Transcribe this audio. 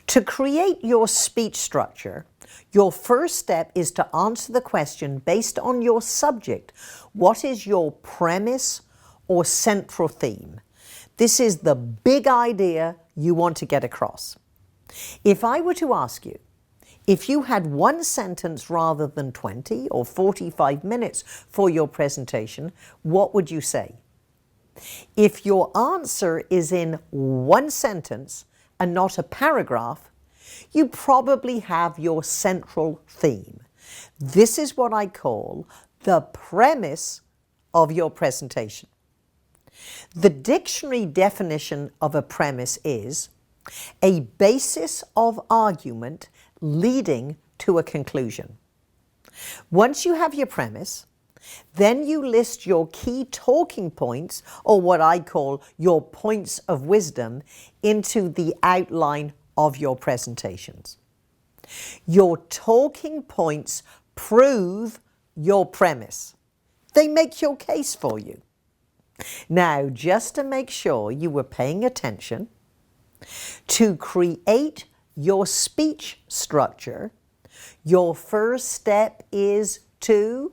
To create your speech structure, your first step is to answer the question based on your subject. What is your premise or central theme? This is the big idea you want to get across. If I were to ask you, if you had one sentence rather than 20 or 45 minutes for your presentation, what would you say? If your answer is in one sentence and not a paragraph, you probably have your central theme. This is what I call the premise of your presentation. The dictionary definition of a premise is a basis of argument leading to a conclusion. Once you have your premise, then you list your key talking points, or what I call your points of wisdom, into the outline of your presentations. Your talking points prove your premise. They make your case for you. Now, just to make sure you were paying attention, to create your speech structure, your first step is to